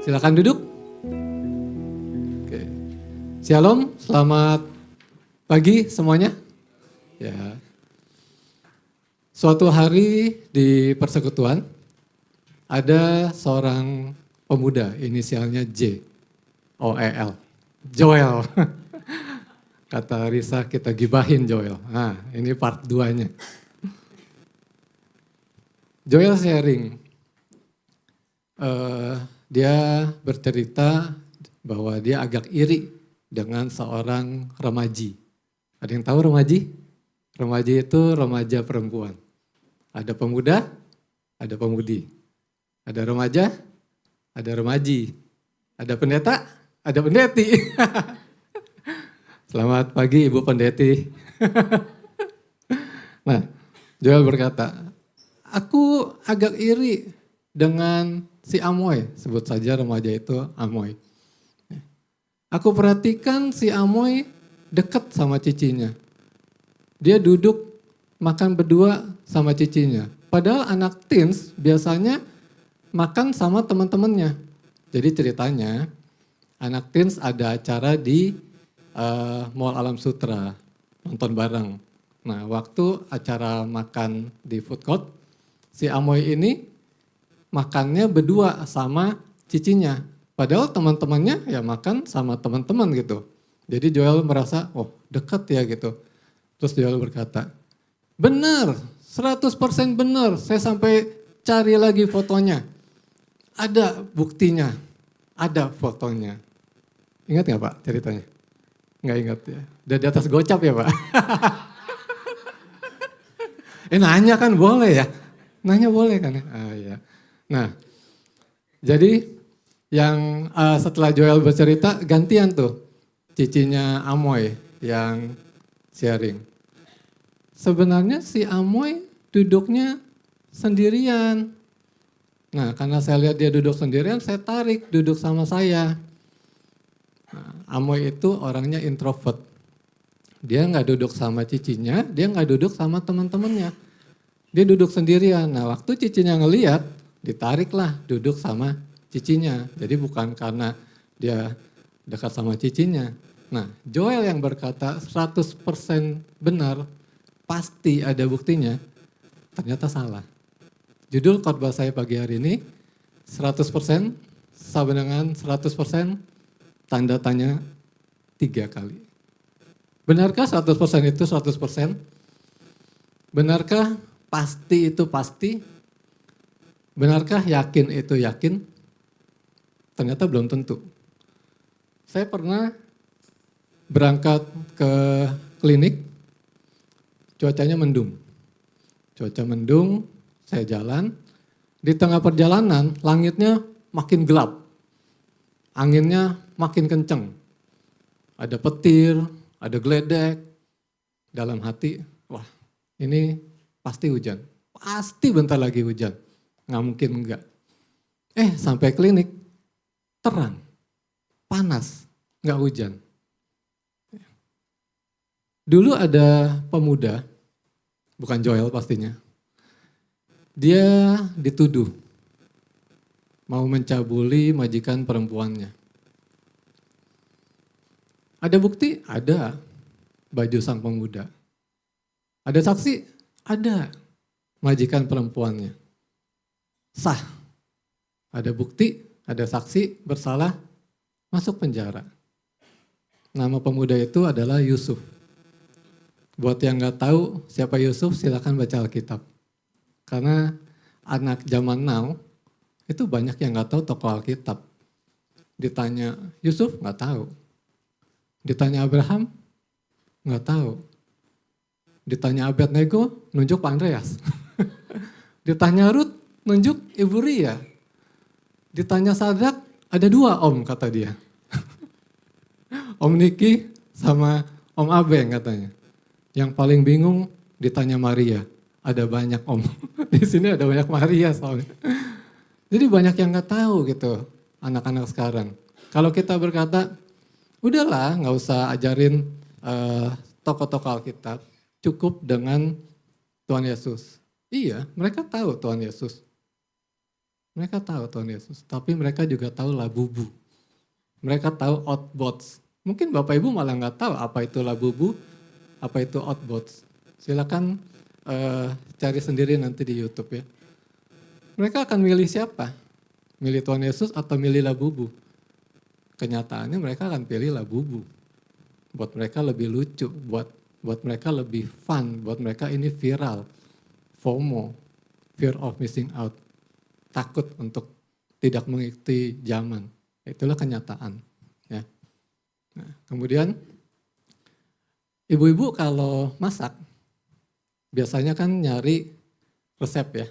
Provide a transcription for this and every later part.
Silakan duduk. Oke. Shalom, selamat pagi semuanya. Ya. Suatu hari di persekutuan ada seorang pemuda inisialnya J, O-E-L, Joel. Kata Risa kita gibahin Joel. Nah, ini part 2-nya. Joel sharing. Dia bercerita bahwa dia agak iri dengan seorang remaji. Ada yang tahu remaji? Remaji itu remaja perempuan. Ada pemuda, ada pemudi. Ada remaja, ada remaji. Ada pendeta, ada pendeti. Selamat pagi Ibu Pendeti. Nah, Joel berkata, aku agak iri dengan si Amoy, sebut saja remaja itu Amoy. Aku perhatikan si Amoy dekat sama cicinya. Dia duduk makan berdua sama cicinya. Padahal anak teens biasanya makan sama teman-temannya. Jadi ceritanya anak teens ada acara di Mall Alam Sutra, nonton bareng. Nah, waktu acara makan di food court, si Amoy ini makannya berdua sama cicinya. Padahal teman-temannya ya makan sama teman-teman gitu. Jadi Joel merasa, oh dekat ya gitu. Terus Joel berkata, benar, 100% benar. Saya sampai cari lagi fotonya. Ada buktinya, ada fotonya. Ingat gak Pak ceritanya? Nggak ingat ya. Udah di atas gocap ya Pak? Nanya kan boleh ya? Nanya boleh kan ya? Iya. Nah, jadi yang setelah Joel bercerita gantian tuh cicinya Amoy yang sharing. Sebenarnya si Amoy duduknya sendirian. Nah, karena saya lihat dia duduk sendirian, saya tarik duduk sama saya. Nah, Amoy itu orangnya introvert. Dia nggak duduk sama cicinya, dia nggak duduk sama teman-temannya. Dia duduk sendirian. Nah, waktu cicinya ngeliat, ditariklah duduk sama cicinya. Jadi bukan karena dia dekat sama cicinya. Nah, Joel yang berkata 100% benar, pasti ada buktinya, ternyata salah. Judul khotbah saya pagi hari ini, 100% sama dengan 100% tanda tanya 3 kali. Benarkah 100% itu 100%? Benarkah pasti itu pasti? Benarkah yakin itu yakin? Ternyata belum tentu. Saya pernah berangkat ke klinik, cuacanya mendung. Cuaca mendung, saya jalan. Di tengah perjalanan, langitnya makin gelap. Anginnya makin kenceng. Ada petir, ada geledek. Dalam hati, wah ini pasti hujan. Pasti bentar lagi hujan. Nggak mungkin enggak. Sampai klinik, terang, panas, nggak hujan. Dulu ada pemuda, bukan Joel pastinya. Dia dituduh mau mencabuli majikan perempuannya. Ada bukti? Ada. Baju sang pemuda. Ada saksi? Ada. Majikan perempuannya. Sah. Ada bukti, ada saksi, bersalah, masuk penjara. Nama pemuda itu adalah Yusuf. Buat yang nggak tahu siapa Yusuf, silakan baca Alkitab. Karena anak zaman now itu banyak yang nggak tahu tokoh Alkitab. Ditanya Yusuf nggak tahu. Ditanya Abraham nggak tahu. Ditanya Abednego nunjuk Pak Andreas. Ditanya Ruth nunjuk Ibu Ria. Ditanya Sadrak ada 2 om kata dia. Om Niki sama Om Abeng katanya. Yang paling bingung ditanya Maria. Ada banyak om. Di sini ada banyak Maria soalnya. Jadi banyak yang nggak tahu gitu anak-anak sekarang. Kalau kita berkata, udahlah nggak usah ajarin tokoh-tokoh Alkitab. Cukup dengan Tuhan Yesus. Iya, mereka tahu Tuhan Yesus. Mereka tahu Tuhan Yesus, tapi mereka juga tahu labubu. Mereka tahu outbots. Mungkin Bapak Ibu malah nggak tahu apa itu labubu, apa itu outbots. Silakan cari sendiri nanti di YouTube ya. Mereka akan milih siapa? Milih Tuhan Yesus atau milih labubu? Kenyataannya mereka akan pilih labubu. Buat mereka lebih lucu, buat mereka lebih fun, buat mereka ini viral. FOMO, fear of missing out. Takut untuk tidak mengikuti zaman. Itulah kenyataan. Ya. Nah, kemudian ibu-ibu kalau masak, biasanya kan nyari resep ya.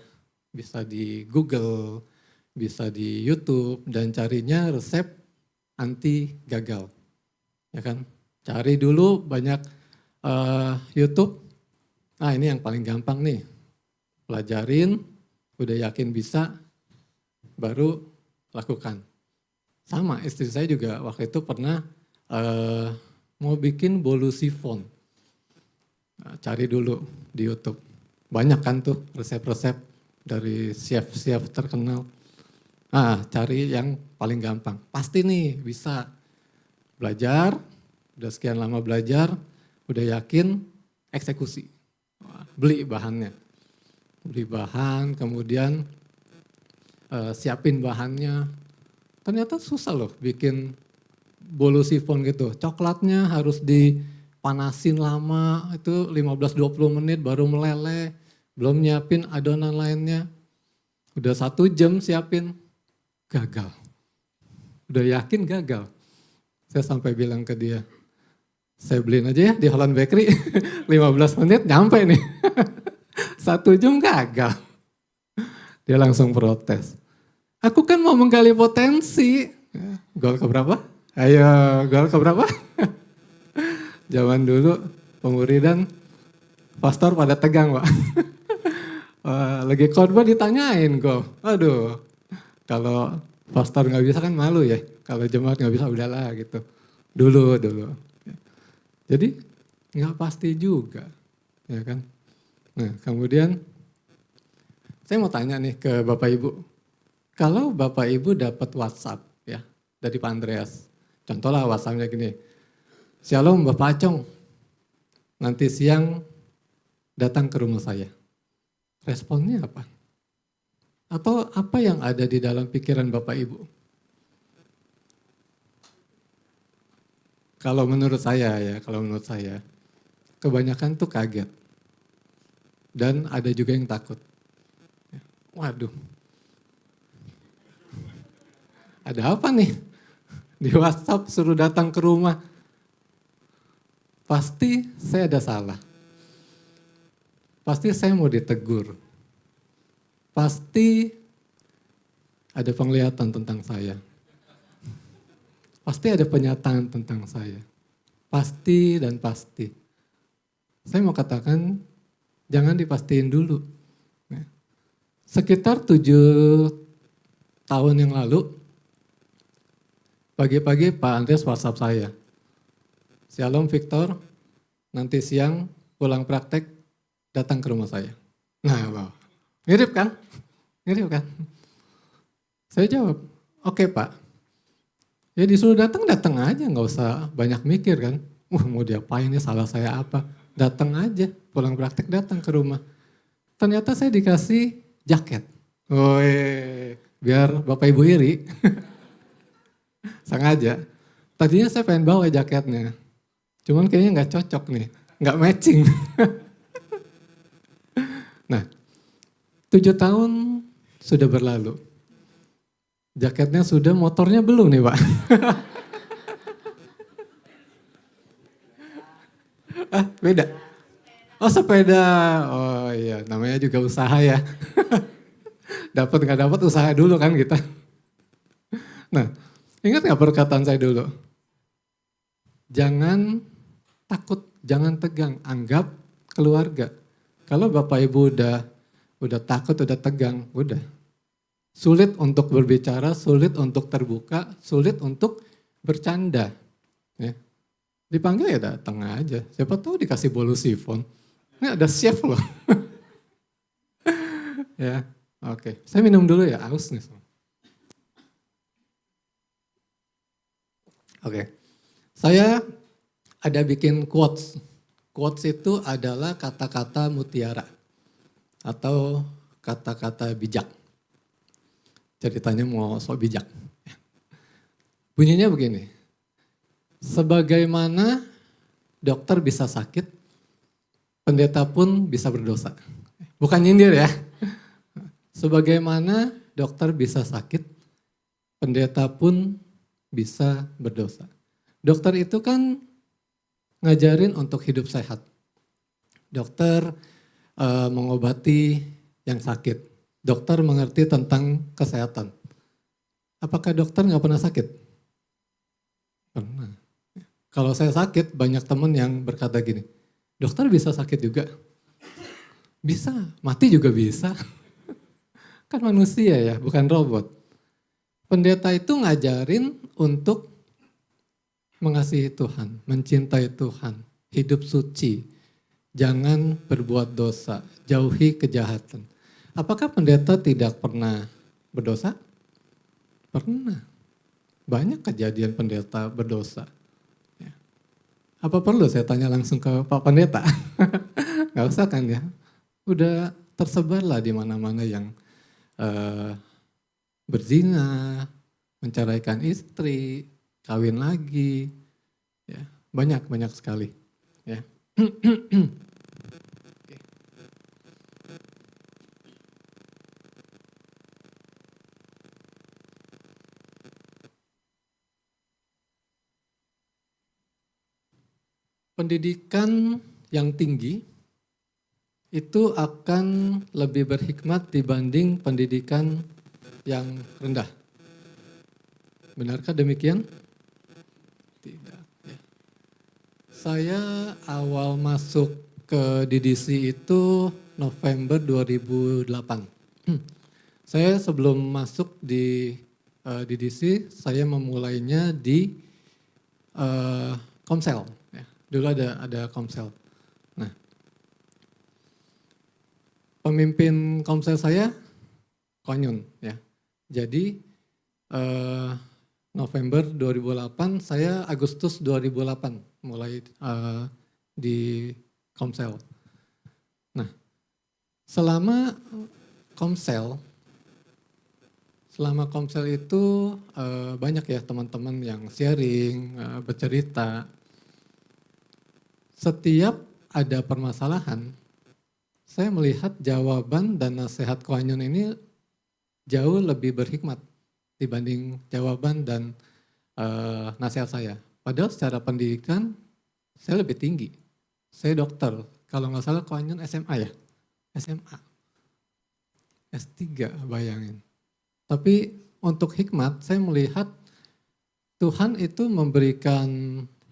Bisa di Google, bisa di YouTube, dan carinya resep anti gagal. Ya kan? Cari dulu banyak YouTube. Nah ini yang paling gampang nih. Pelajarin, udah yakin bisa, baru lakukan. Sama istri saya juga waktu itu pernah mau bikin bolu sifon. Nah, cari dulu di YouTube. Banyak kan tuh resep-resep dari chef-chef terkenal. Nah, cari yang paling gampang. Pasti nih bisa belajar, udah sekian lama belajar, udah yakin, eksekusi. Beli bahannya. Beli bahan, kemudian siapin bahannya. Ternyata susah loh bikin bolu sifon gitu. Coklatnya harus dipanasin lama, itu 15-20 menit baru meleleh. Belum nyiapin adonan lainnya. Udah 1 jam siapin, gagal. Udah yakin gagal. Saya sampai bilang ke dia, saya beliin aja ya di Holland Bakery, 15 menit nyampe nih. 1 jam gagal. Dia langsung protes. Aku kan mau menggali potensi. Gol keberapa? Ayo, gol keberapa? Zaman dulu pemuridan pastor pada tegang, Pak. Lagi khotbah ditanyain gol. Aduh, kalau pastor nggak bisa kan malu ya. Kalau jemaat nggak bisa udahlah gitu. Dulu. Jadi nggak pasti juga, ya kan. Nah kemudian saya mau tanya nih ke Bapak Ibu. Kalau Bapak Ibu dapat WhatsApp ya dari Pak Andreas. Contohnya WhatsAppnya gini. Shalom Bapak Acong, nanti siang datang ke rumah saya. Responnya apa? Atau apa yang ada di dalam pikiran Bapak Ibu? Kalau menurut saya, kebanyakan tuh kaget. Dan ada juga yang takut. Waduh, ada apa nih? Di WhatsApp suruh datang ke rumah. Pasti saya ada salah. Pasti saya mau ditegur. Pasti ada penglihatan tentang saya. Pasti ada penyataan tentang saya. Pasti dan pasti. Saya mau katakan, jangan dipastiin dulu. Sekitar 7 tahun yang lalu, pagi-pagi Pak Andreas WhatsApp saya. Shalom Victor, nanti siang pulang praktek, datang ke rumah saya. Nah, wow. Mirip kan? Mirip kan? Saya jawab, oke Pak. Ya disuruh datang aja, nggak usah banyak mikir kan. Mau diapain ya, salah saya apa. Datang aja, pulang praktek datang ke rumah. Ternyata saya dikasih jaket. Woi, biar Bapak Ibu iri. Sengaja. Tadinya saya pengen bawa jaketnya. Cuman kayaknya nggak cocok nih, nggak matching. Nah, 7 tahun sudah berlalu. Jaketnya sudah, motornya belum nih Pak. Beda? Oh sepeda, oh iya namanya juga usaha ya. Dapat nggak dapat usaha dulu kan kita. Nah, ingat nggak perkataan saya dulu? Jangan takut, jangan tegang, anggap keluarga. Kalau Bapak Ibu udah takut, udah tegang, udah. Sulit untuk berbicara, sulit untuk terbuka, sulit untuk bercanda. Ya. Dipanggil ya datang aja. Siapa tahu dikasih bolu sifon. Ini ada chef loh. Ya. Oke, saya minum dulu ya, aus nih. Oke, saya ada bikin quotes. Quotes itu adalah kata-kata mutiara atau kata-kata bijak. Ceritanya mau sok bijak. Bunyinya begini, sebagaimana dokter bisa sakit, pendeta pun bisa berdosa. Bukan nyindir ya. Sebagaimana dokter bisa sakit, pendeta pun bisa berdosa. Dokter itu kan ngajarin untuk hidup sehat. Dokter mengobati yang sakit. Dokter mengerti tentang kesehatan. Apakah dokter nggak pernah sakit? Pernah. Kalau saya sakit, banyak teman yang berkata gini, dokter bisa sakit juga? Bisa, mati juga bisa. Kan manusia ya, bukan robot. Pendeta itu ngajarin untuk mengasihi Tuhan, mencintai Tuhan, hidup suci, jangan berbuat dosa, jauhi kejahatan. Apakah pendeta tidak pernah berdosa? Pernah. Banyak kejadian pendeta berdosa. Ya. Apa perlu saya tanya langsung ke Pak Pendeta? Gak usah kan ya. Udah tersebar lah di mana-mana yang berzina, menceraikan istri, kawin lagi, ya banyak sekali. Ya. Pendidikan yang tinggi itu akan lebih berhikmat dibanding pendidikan yang rendah. Benarkah demikian? Tidak. Ya. Saya awal masuk ke DDC itu November 2008. Saya sebelum masuk di DDC, saya memulainya di Komsel. Ya. Dulu ada Komsel. Nah, pemimpin Komsel saya Konyun. Ya. Jadi November 2008, saya Agustus 2008 mulai di Komsel. Nah, selama Komsel itu banyak ya teman-teman yang sharing, bercerita. Setiap ada permasalahan, saya melihat jawaban dan nasihat Konyun ini jauh lebih berhikmat dibanding jawaban dan nasihat saya. Padahal secara pendidikan saya lebih tinggi. Saya dokter, kalau nggak salah Konyun SMA ya? SMA. S3 bayangin. Tapi untuk hikmat saya melihat Tuhan itu memberikan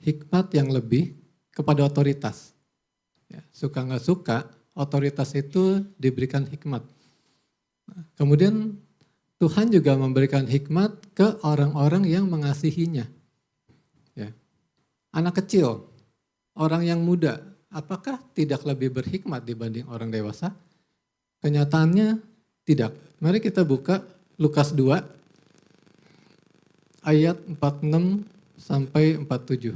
hikmat yang lebih kepada otoritas. Ya, suka nggak suka, otoritas itu diberikan hikmat. Kemudian Tuhan juga memberikan hikmat ke orang-orang yang mengasihinya. Ya. Anak kecil, orang yang muda, apakah tidak lebih berhikmat dibanding orang dewasa? Kenyataannya tidak. Mari kita buka Lukas 2 ayat 46 sampai 47.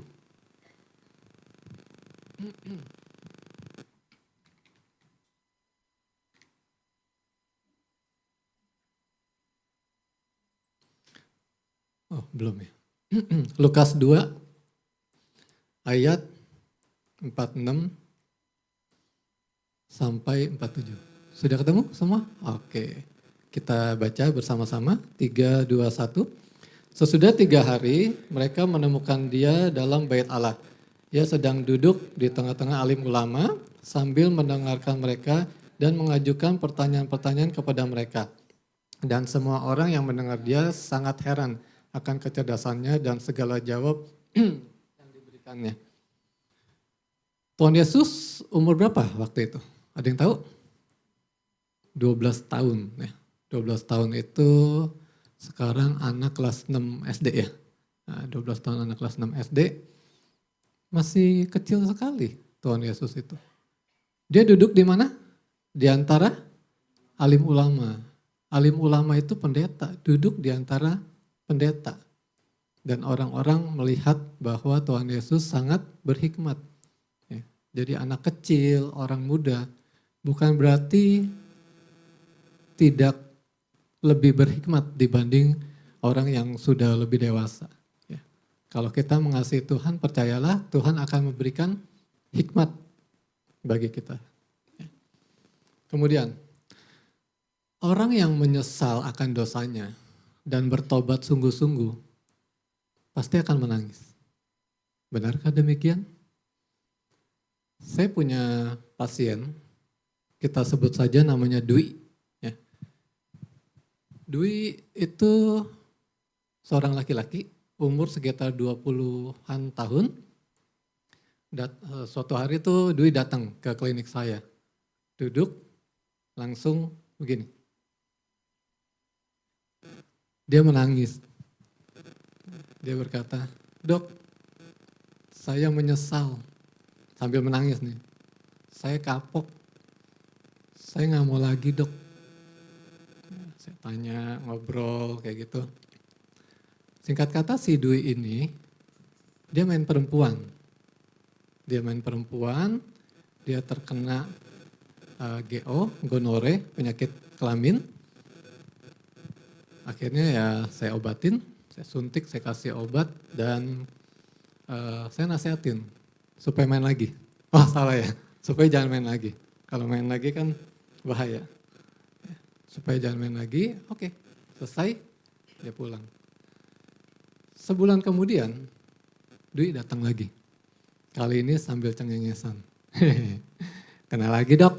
Oh, belum ya. Lukas 2 ayat 46 sampai 47. Sudah ketemu semua? Oke. Kita baca bersama-sama. 3, 2, 1. Sesudah 3 hari mereka menemukan dia dalam bait Allah. Ia sedang duduk di tengah-tengah alim ulama sambil mendengarkan mereka dan mengajukan pertanyaan-pertanyaan kepada mereka. Dan semua orang yang mendengar dia sangat heran akan kecerdasannya dan segala jawab yang diberikannya. Tuhan Yesus umur berapa waktu itu? Ada yang tahu? 12 tahun. Ya. 12 tahun itu sekarang anak kelas 6 SD ya. Nah, 12 tahun anak kelas 6 SD. Masih kecil sekali Tuhan Yesus itu. Dia duduk di mana? Di antara alim ulama. Alim ulama itu pendeta, duduk di antara pendeta. Dan orang-orang melihat bahwa Tuhan Yesus sangat berhikmat. Ya, jadi anak kecil, orang muda, bukan berarti tidak lebih berhikmat dibanding orang yang sudah lebih dewasa. Ya. Kalau kita mengasihi Tuhan, percayalah Tuhan akan memberikan hikmat bagi kita. Ya. Kemudian, orang yang menyesal akan dosanya dan bertobat sungguh-sungguh, pasti akan menangis. Benarkah demikian? Saya punya pasien, kita sebut saja namanya Dwi. Ya. Dwi itu seorang laki-laki, umur sekitar 20-an tahun. Suatu hari itu Dwi datang ke klinik saya. Duduk, langsung begini. Dia menangis. Dia berkata, "Dok, saya menyesal." Sambil menangis nih. "Saya kapok. Saya nggak mau lagi, Dok." Saya tanya, ngobrol kayak gitu. Singkat kata si Dwi ini, dia main perempuan. Dia terkena GO, gonore, penyakit kelamin. Akhirnya ya saya obatin. Saya suntik, saya kasih obat, dan saya nasihatin supaya main lagi. Oh salah ya, supaya jangan main lagi. Kalau main lagi kan bahaya. Supaya jangan main lagi, oke, selesai, dia pulang. Sebulan kemudian, Dwi datang lagi. Kali ini sambil cengengesan. "Kena lagi, Dok."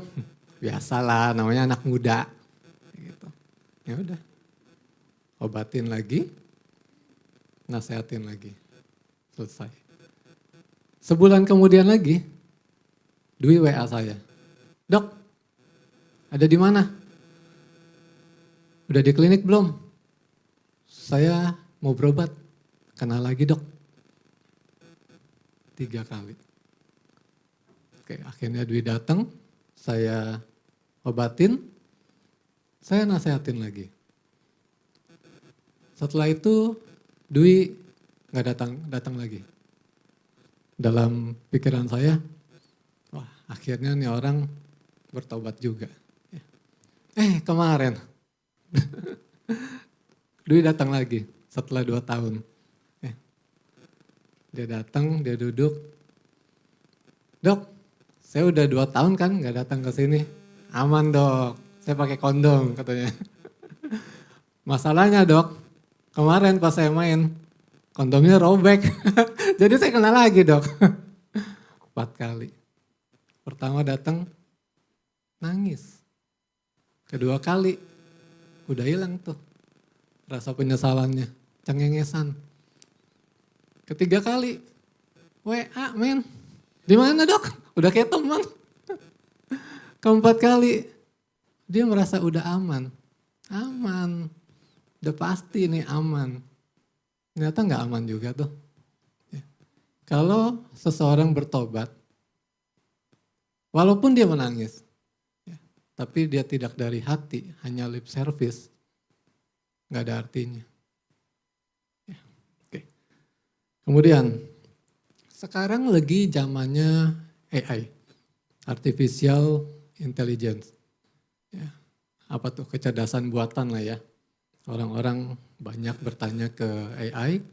Biasalah, namanya anak muda. Gitu. Ya udah, obatin lagi. Nasehatin lagi, selesai. Sebulan kemudian lagi, Dwi WA saya, "Dok, ada di mana? Udah di klinik belum? Saya mau berobat." "Kena lagi, Dok." 3 kali. Oke, akhirnya Dwi datang, saya obatin, saya nasehatin lagi. Setelah itu Dwi nggak datang lagi. Dalam pikiran saya, wah akhirnya nih orang bertobat juga. Kemarin Dwi datang lagi setelah 2 tahun. Dia datang, dia duduk. "Dok, saya udah 2 tahun kan nggak datang ke sini." "Aman, Dok, saya pakai kondom," katanya. "Masalahnya, Dok, kemarin pas saya main, kondomnya robek." Jadi saya kena lagi, Dok. 4 kali. Pertama datang, nangis. Kedua kali, udah hilang tuh rasa penyesalannya, cengengesan. Ketiga kali, WA men, "Di mana, Dok? Udah kayak teman." Keempat kali, dia merasa udah aman. Udah pasti nih aman. Ternyata nggak aman juga tuh. Kalau seseorang bertobat, walaupun dia menangis, tapi dia tidak dari hati, hanya lip service, nggak ada artinya. Oke. Kemudian, sekarang lagi zamannya AI, Artificial Intelligence. Apa tuh, kecerdasan buatan lah ya. Orang-orang banyak bertanya ke AI,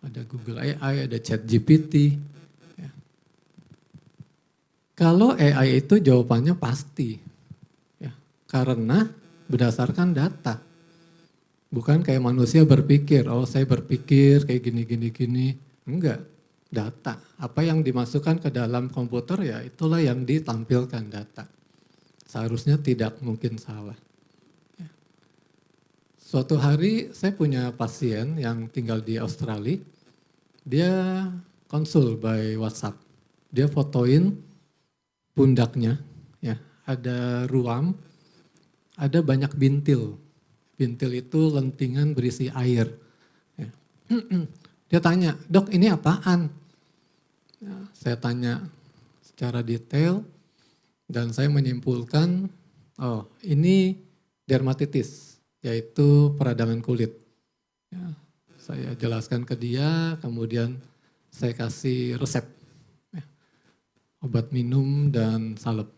ada Google AI, ada ChatGPT. Ya. Kalau AI itu jawabannya pasti, ya, karena berdasarkan data. Bukan kayak manusia berpikir, oh saya berpikir kayak gini. Enggak, data. Apa yang dimasukkan ke dalam komputer ya itulah yang ditampilkan data. Seharusnya tidak mungkin salah. Suatu hari saya punya pasien yang tinggal di Australia, dia konsul by WhatsApp. Dia fotoin pundaknya, ya, ada ruam, ada banyak bintil. Bintil itu lentingan berisi air. Ya. Dia tanya, "Dok ini apaan?" Ya, saya tanya secara detail dan saya menyimpulkan, oh ini dermatitis. yaitu peradangan kulit. Ya, saya jelaskan ke dia, kemudian saya kasih resep, ya, obat minum dan salep.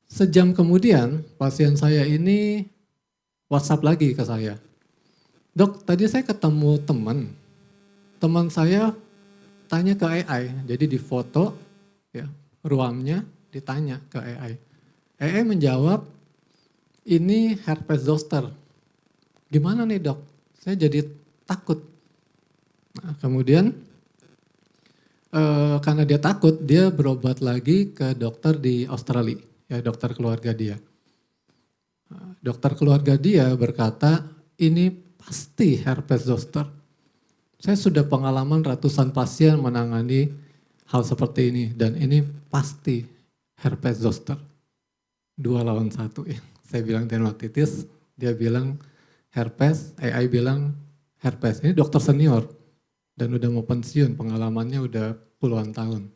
Sejam kemudian pasien saya ini WhatsApp lagi ke saya. Dok, tadi saya ketemu teman saya tanya ke AI, jadi di foto ya ruamnya ditanya ke AI. AI menjawab, ini herpes zoster. Gimana nih dok? Saya jadi takut. Nah, kemudian karena dia takut, dia berobat lagi ke dokter di Australia, ya dokter keluarga dia. Dokter keluarga dia berkata, ini pasti herpes zoster. Saya sudah pengalaman ratusan pasien menangani hal seperti ini, dan ini pasti herpes zoster. 2-1 ya. Saya bilang dermatitis, dia bilang herpes, AI bilang herpes. Ini dokter senior dan udah mau pensiun, pengalamannya udah puluhan tahun.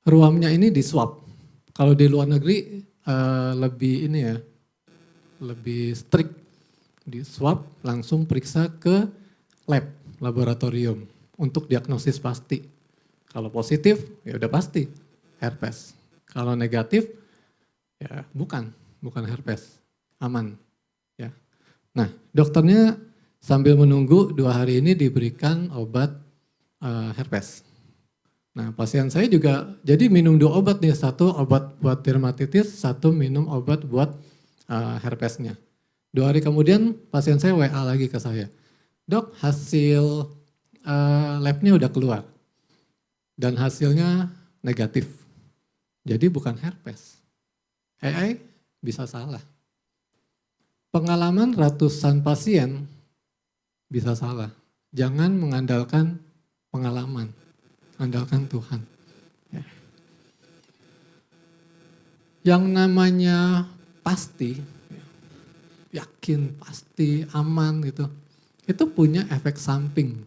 Ruamnya ini di swab. Kalau di luar negeri lebih ini ya, lebih strict. Di swab langsung periksa ke lab, laboratorium untuk diagnosis pasti. Kalau positif ya udah pasti herpes. Kalau negatif ya bukan herpes, aman. Ya. Nah dokternya sambil menunggu 2 hari ini diberikan obat herpes. Nah pasien saya juga jadi minum 2 obat nih, 1 obat buat dermatitis, 1 minum obat buat herpesnya. 2 hari kemudian pasien saya WA lagi ke saya. Dok, hasil labnya udah keluar dan hasilnya negatif. Jadi bukan herpes. AI bisa salah. Pengalaman ratusan pasien bisa salah. Jangan mengandalkan pengalaman, andalkan Tuhan. Ya. Yang namanya pasti, yakin, pasti, aman gitu. Itu punya efek samping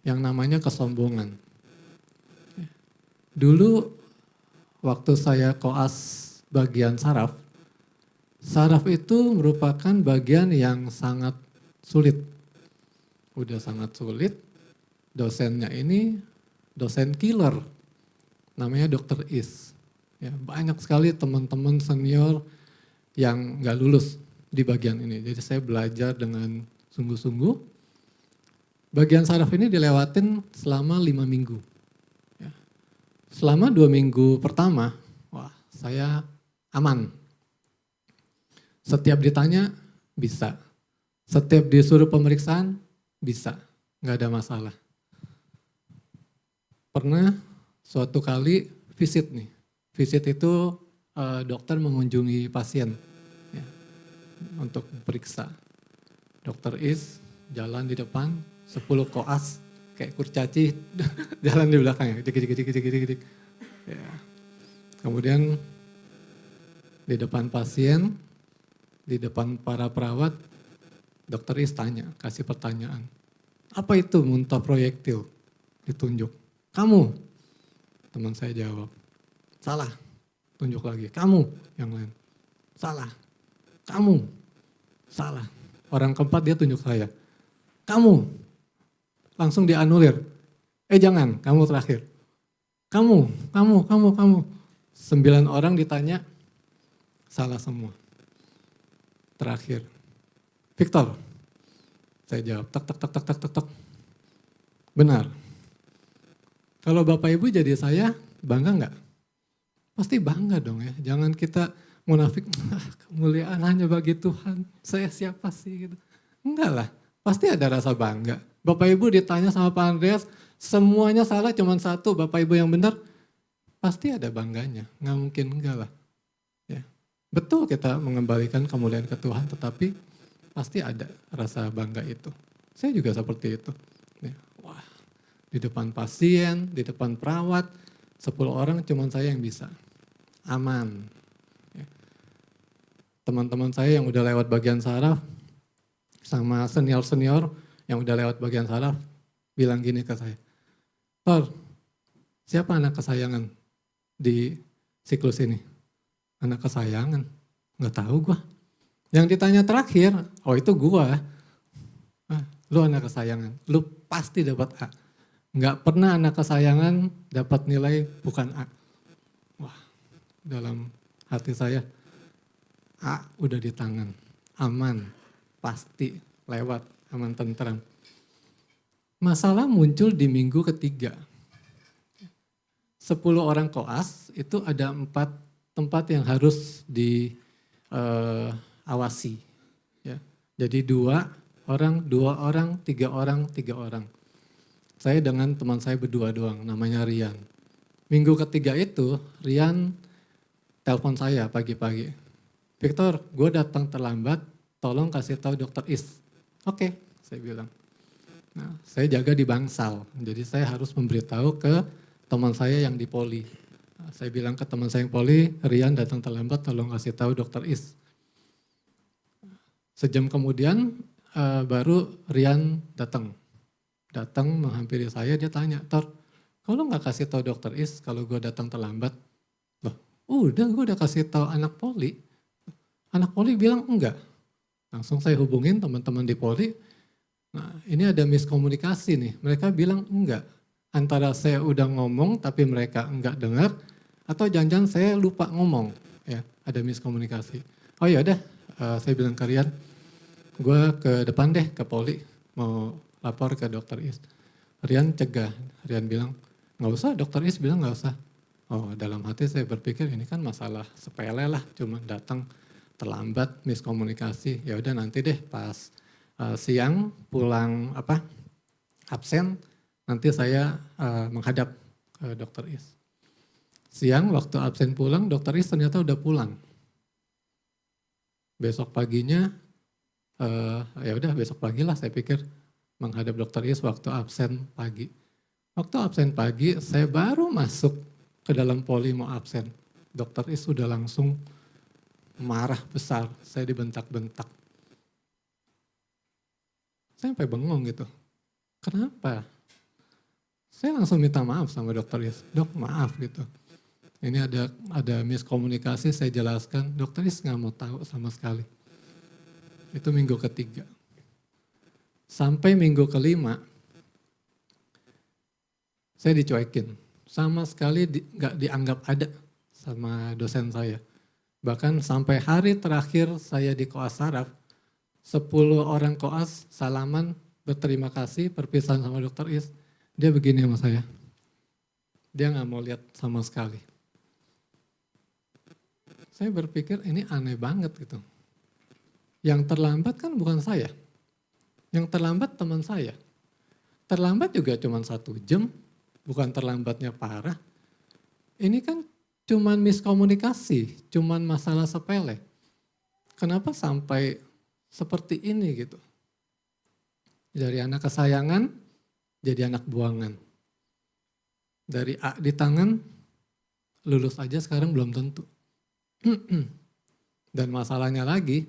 yang namanya kesombongan. Dulu waktu saya koas bagian saraf itu merupakan bagian yang sangat sulit. Udah sangat sulit, dosennya ini dosen killer, namanya Dr. Is. Ya, banyak sekali teman-teman senior yang gak lulus di bagian ini. Jadi saya belajar dengan sungguh-sungguh. Bagian saraf ini dilewatin selama 5 minggu. Ya. Selama 2 minggu pertama, wah saya aman. Setiap ditanya bisa. Setiap disuruh pemeriksaan bisa. Gak ada masalah. Pernah suatu kali visit nih. Visit itu dokter mengunjungi pasien. Untuk periksa. Dokter Is jalan di depan, 10 koas kayak kurcaci jalan di belakangnya. Dik. Ya. Kemudian di depan pasien, di depan para perawat, Dokter Is tanya, kasih pertanyaan. Apa itu muntah proyektil? Ditunjuk. Kamu? Teman saya jawab. Salah. Tunjuk lagi. Kamu? Yang lain. Salah. Kamu, salah. Orang keempat dia tunjuk saya. Kamu, langsung dianulir. Jangan, kamu terakhir. Kamu. 9 orang ditanya, salah semua. Terakhir. Victor, saya jawab, tak. Benar. Kalau Bapak Ibu jadi saya, bangga enggak? Pasti bangga dong ya, jangan kita munafik, kemuliaan hanya bagi Tuhan, saya siapa sih gitu. Enggak lah, pasti ada rasa bangga. Bapak Ibu ditanya sama Pak Andreas, semuanya salah cuma 1, Bapak Ibu yang benar, pasti ada bangganya, nggak mungkin enggak lah. Ya. Betul kita mengembalikan kemuliaan ke Tuhan, tetapi pasti ada rasa bangga itu. Saya juga seperti itu. Ya. Wah, di depan pasien, di depan perawat, 10 orang cuma saya yang bisa. Aman. Teman-teman saya yang udah lewat bagian saraf, sama senior-senior yang udah lewat bagian saraf, bilang gini ke saya, Tor, siapa anak kesayangan di siklus ini? Anak kesayangan? Nggak tahu gua. Yang ditanya terakhir, oh itu gua. Lu anak kesayangan, lu pasti dapat A. Nggak pernah anak kesayangan dapat nilai bukan A. Wah, dalam hati saya, A udah di tangan, aman, pasti lewat, aman tentram. Masalah muncul di minggu ketiga. 10 orang koas itu ada 4 tempat yang harus diawasi. Ya. Jadi 2 orang, 3 orang, 3 orang. Saya dengan teman saya berdua doang, namanya Rian. Minggu ketiga itu Rian telepon saya pagi-pagi. Victor, gue datang terlambat, tolong kasih tahu dokter Is. Oke, saya bilang. Nah, saya jaga di Bangsal, jadi saya harus memberitahu ke teman saya yang di Poli. Nah, saya bilang ke teman saya yang Poli, Rian datang terlambat, tolong kasih tahu dokter Is. Sejam kemudian baru Rian datang menghampiri saya, dia tanya, Tor, kalau nggak kasih tahu dokter Is kalau gue datang terlambat? Loh, udah gue udah kasih tahu anak Poli. Anak Poli bilang enggak. Langsung saya hubungin teman-teman di Poli. Nah, ini ada miskomunikasi nih. Mereka bilang enggak. Antara saya udah ngomong tapi mereka enggak dengar, atau jangan-jangan saya lupa ngomong. Ya, ada miskomunikasi. Oh ya udah, saya bilang ke Rian, gue ke depan deh ke Poli, mau lapor ke dokter Is. Rian cegah, Rian bilang, nggak usah, dokter Is bilang nggak usah. Oh, dalam hati saya berpikir ini kan masalah sepele lah, cuma datang terlambat, miskomunikasi. Ya udah nanti deh pas siang pulang absen, nanti saya menghadap ke dokter Is. Siang waktu absen pulang, dokter Is ternyata udah pulang. Besok paginya, ya udah besok pagi lah saya pikir menghadap dokter Is waktu absen pagi. Waktu absen pagi, saya baru masuk ke dalam Poli mau absen. Dokter Is sudah langsung marah besar, saya dibentak-bentak. Saya sampai bengong gitu. Kenapa? Saya langsung minta maaf sama dokter Is. Dok, maaf gitu. Ini ada miskomunikasi, saya jelaskan. Dokter Is nggak mau tahu sama sekali. Itu minggu ketiga. Sampai minggu kelima, saya dicuekin. Sama sekali nggak dianggap ada sama dosen saya. Bahkan sampai hari terakhir saya di koas saraf, 10 orang koas salaman berterima kasih perpisahan sama dokter Is. Dia begini sama saya. Dia nggak mau lihat sama sekali. Saya berpikir ini aneh banget gitu. Yang terlambat kan bukan saya. Yang terlambat teman saya. Terlambat juga cuma 1 jam, bukan terlambatnya parah. Ini kan cuma miskomunikasi, cuma masalah sepele. Kenapa sampai seperti ini gitu? Dari anak kesayangan jadi anak buangan. Dari A di tangan, lulus aja sekarang belum tentu. Dan masalahnya lagi,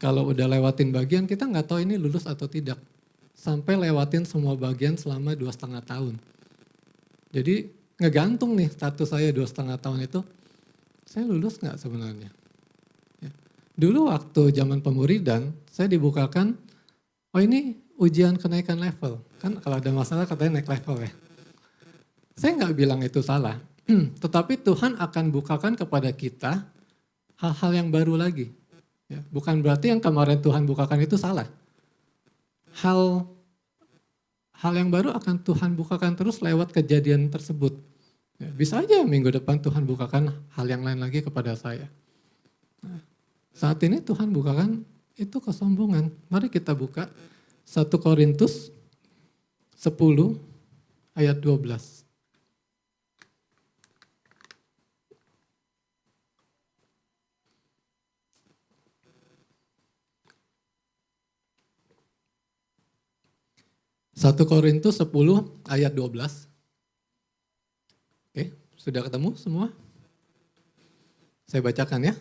kalau udah lewatin bagian kita nggak tahu ini lulus atau tidak. Sampai lewatin semua bagian selama 2,5 tahun. Jadi ngegantung nih status saya 2,5 tahun itu, saya lulus nggak sebenarnya. Ya. Dulu waktu zaman pemuridan, saya dibukakan, oh ini ujian kenaikan level. Kan kalau ada masalah katanya naik level ya. Saya nggak bilang itu salah, tetapi Tuhan akan bukakan kepada kita hal-hal yang baru lagi. Ya, bukan berarti yang kemarin Tuhan bukakan itu salah. Hal yang baru akan Tuhan bukakan terus lewat kejadian tersebut. Ya, bisa aja minggu depan Tuhan bukakan hal yang lain lagi kepada saya. Nah, saat ini Tuhan bukakan itu kesombongan. Mari kita buka 1 Korintus 10 ayat 12. 1 Korintus 10 ayat 12. Oke, sudah ketemu semua? Saya bacakan ya.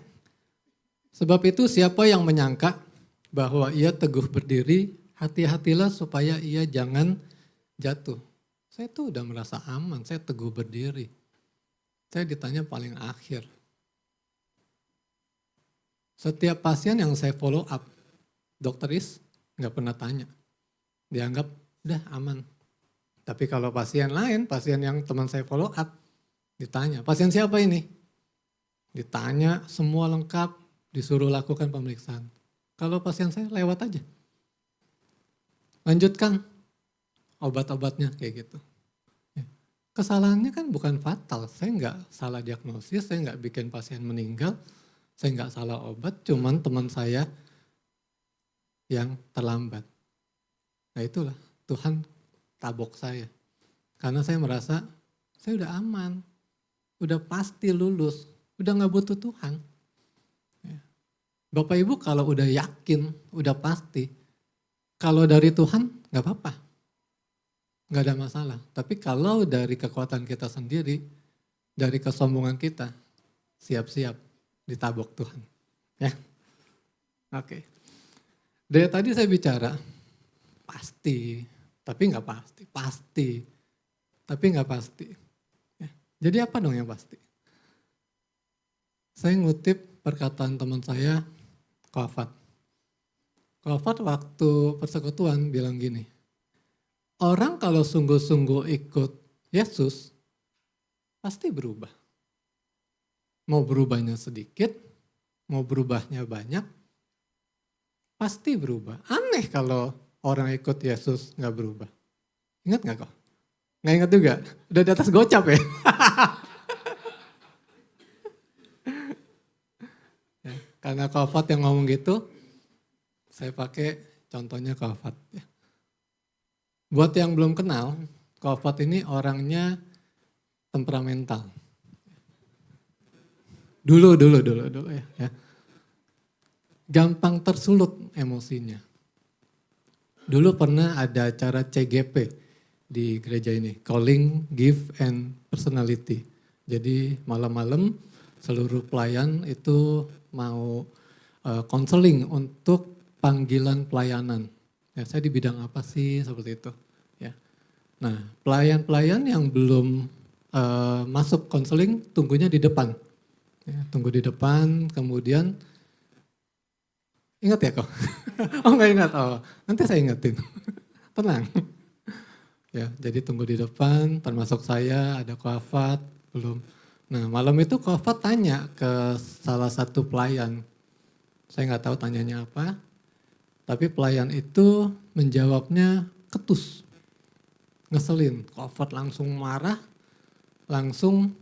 Sebab itu siapa yang menyangka bahwa ia teguh berdiri, hati-hatilah supaya ia jangan jatuh. Saya tuh udah merasa aman, saya teguh berdiri. Saya ditanya paling akhir. Setiap pasien yang saya follow up, dokter nggak pernah tanya. Dianggap udah aman. Tapi kalau pasien lain, pasien yang teman saya follow up, ditanya, pasien siapa ini? Ditanya semua lengkap, disuruh lakukan pemeriksaan. Kalau pasien saya lewat aja. Lanjutkan obat-obatnya kayak gitu. Kesalahannya kan bukan fatal, saya nggak salah diagnosis, saya nggak bikin pasien meninggal, saya nggak salah obat, cuman teman saya yang terlambat. Nah itulah Tuhan tabok saya. Karena saya merasa saya udah aman, udah pasti lulus, udah nggak butuh Tuhan. Bapak Ibu kalau udah yakin, udah pasti, kalau dari Tuhan nggak apa-apa, nggak ada masalah. Tapi kalau dari kekuatan kita sendiri, dari kesombongan kita, siap-siap ditabok Tuhan. Ya, oke. Dari tadi saya bicara pasti, tapi nggak pasti, pasti, tapi nggak pasti. Ya. Jadi apa dong yang pasti? Saya ngutip perkataan teman saya, Kofat. Kofat waktu persekutuan bilang gini, orang kalau sungguh-sungguh ikut Yesus, pasti berubah. Mau berubahnya sedikit, mau berubahnya banyak, pasti berubah. Aneh kalau orang ikut Yesus nggak berubah. Ingat nggak kok? Nggak ingat juga? Udah di atas gocap ya? Ya, karena Kofat yang ngomong gitu, saya pakai contohnya Kofat. Ya. Buat yang belum kenal, Kofat ini orangnya temperamental. Dulu ya. Gampang tersulut emosinya. Dulu pernah ada acara CGP di gereja ini, Calling, Gift, and Personality. Jadi malam-malam seluruh pelayan itu mau konseling untuk panggilan pelayanan. Ya, saya di bidang apa sih seperti itu. Ya. Nah, pelayan-pelayan yang belum masuk konseling tunggunya di depan. Ya, tunggu di depan, kemudian ingat ya kok? Oh nggak ingat, oh nanti saya ingetin. Tenang. Ya, jadi tunggu di depan, termasuk saya, ada Kofat, belum. Nah malam itu Kofat tanya ke salah satu pelayan. Saya nggak tahu tanyanya apa, tapi pelayan itu menjawabnya ketus, ngeselin. Kofat langsung marah, langsung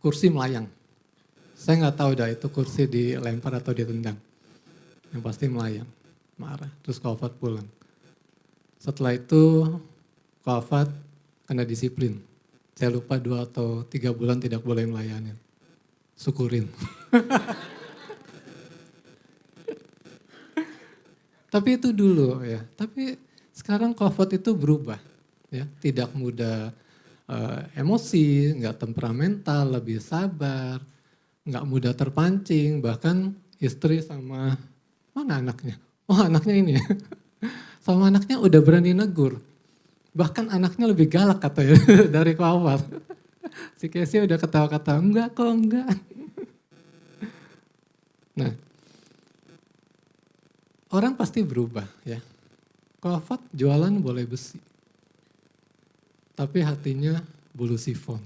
kursi melayang. Saya nggak tahu dah itu kursi dilempar atau ditendang. Yang pasti melayang, marah. Terus Kofat pulang. Setelah itu Kofat kena disiplin. Saya lupa 2 atau 3 bulan tidak boleh melayani. Syukurin. Tapi itu dulu ya. Tapi sekarang Kofat itu berubah. Ya, tidak mudah emosi, nggak temperamental, lebih sabar, nggak mudah terpancing. Bahkan istri sama mana anaknya? Oh anaknya ini. Sama anaknya udah berani negur. Bahkan anaknya lebih galak katanya dari Kofat. Si Casey udah ketawa-ketawa, enggak kok, enggak. Nah, orang pasti berubah ya. Kofat jualan boleh besi. Tapi hatinya bulu sifon,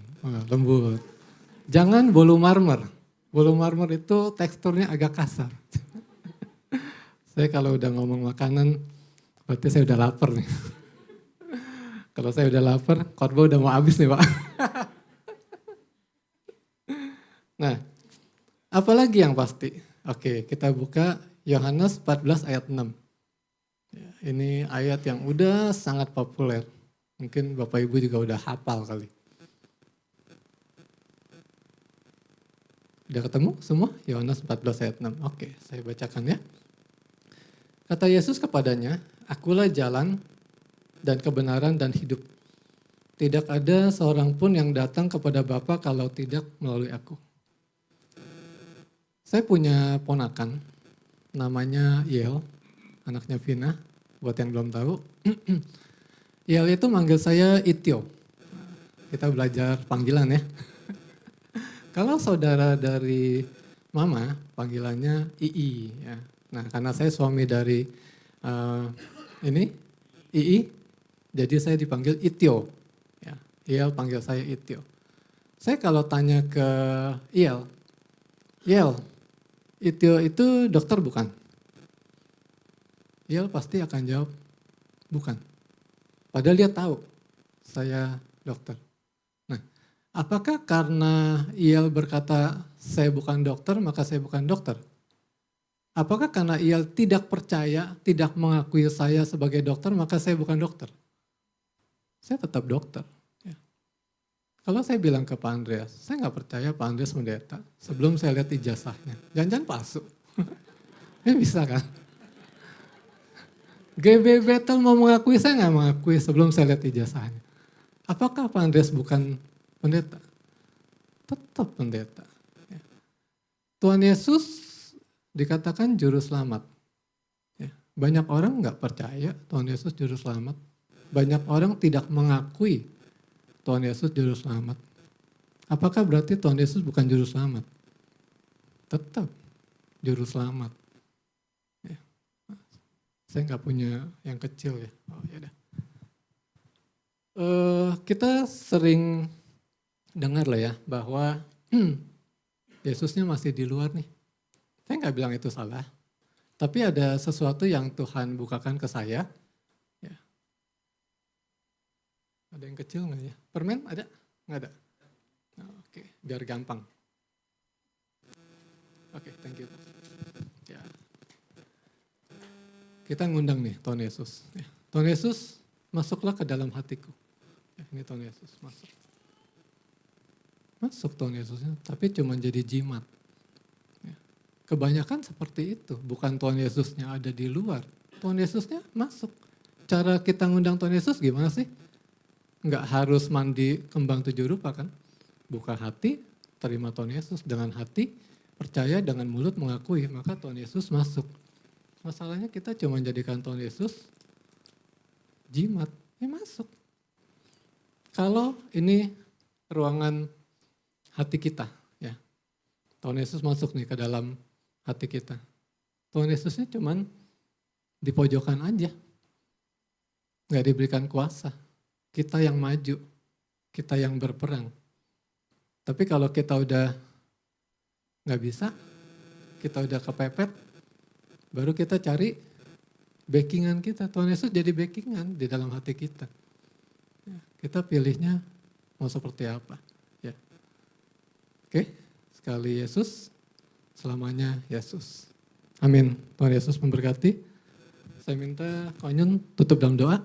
lembut. Jangan bulu marmer. Bulu marmer itu teksturnya agak kasar. Saya kalau udah ngomong makanan, berarti saya udah lapar nih. Kalau saya udah lapar, korba udah mau habis nih Pak. Nah, apalagi yang pasti? Oke, kita buka Yohanes 14 ayat 6. Ya, ini ayat yang udah sangat populer. Mungkin Bapak Ibu juga udah hafal kali. Udah ketemu semua? Yohanes 14 ayat 6. Oke, saya bacakan ya. Kata Yesus kepadanya, akulah jalan dan kebenaran dan hidup. Tidak ada seorang pun yang datang kepada Bapa kalau tidak melalui aku. Saya punya ponakan, namanya Yel, anaknya Vina, buat yang belum tahu. Yel itu manggil saya Ityo. Kita belajar panggilan ya. Kalau saudara dari mama panggilannya Ii. Ya. Nah karena saya suami dari ini Ii, jadi saya dipanggil Itio. Ya. Iel panggil saya Itio. Saya kalau tanya ke Iel, Itio itu dokter bukan? Iel pasti akan jawab, bukan. Padahal dia tahu saya dokter. Nah, apakah karena Iel berkata saya bukan dokter, maka saya bukan dokter? Apakah karena Iel tidak percaya, tidak mengakui saya sebagai dokter, maka saya bukan dokter? Saya tetap dokter. Ya. Kalau saya bilang ke Pak Andreas, saya nggak percaya Pak Andreas pendeta sebelum saya lihat ijazahnya. Jangan-jangan palsu. Ini bisa kan? GB Battle mau mengakui, saya nggak mengakui sebelum saya lihat ijazahnya. Apakah Pak Andreas bukan pendeta? Tetap pendeta. Ya. Tuhan Yesus dikatakan juru selamat. Ya. Banyak orang nggak percaya Tuhan Yesus juru selamat. Banyak orang tidak mengakui Tuhan Yesus juru selamat. Apakah berarti Tuhan Yesus bukan juru selamat? Tetap juru selamat. Ya. Saya nggak punya yang kecil ya. Oh ya udah. Kita sering dengar lah ya bahwa Yesusnya masih di luar nih. Saya nggak bilang itu salah. Tapi ada sesuatu yang Tuhan bukakan ke saya. Ya. Ada yang kecil nggak ya? Permen ada? Nggak ada? Oke, biar gampang. Oke, thank you. Ya. Kita ngundang nih Tuhan Yesus. Ya. Tuhan Yesus, masuklah ke dalam hatiku. Ya, ini Tuhan Yesus masuk. Masuk Tuhan Yesusnya, tapi cuma jadi jimat. Ya. Kebanyakan seperti itu, bukan Tuhan Yesusnya ada di luar. Tuhan Yesusnya masuk. Cara kita ngundang Tuhan Yesus gimana sih? Nggak harus mandi kembang 7 rupa kan? Buka hati, terima Tuhan Yesus. Dengan hati, percaya, dengan mulut mengakui, maka Tuhan Yesus masuk. Masalahnya kita cuma jadikan Tuhan Yesus jimat, masuk. Kalau ini ruangan hati kita, ya, Tuhan Yesus masuk nih ke dalam hati kita. Tuhan Yesusnya cuman di pojokan aja, nggak diberikan kuasa. Kita yang maju, kita yang berperang. Tapi kalau kita udah nggak bisa, kita udah kepepet, baru kita cari backingan kita. Tuhan Yesus jadi backingan di dalam hati kita. Ya, kita pilihnya mau seperti apa. Ya. Oke, sekali Yesus, selamanya Yesus. Amin. Tuhan Yesus memberkati. Saya minta Konyun tutup dalam doa.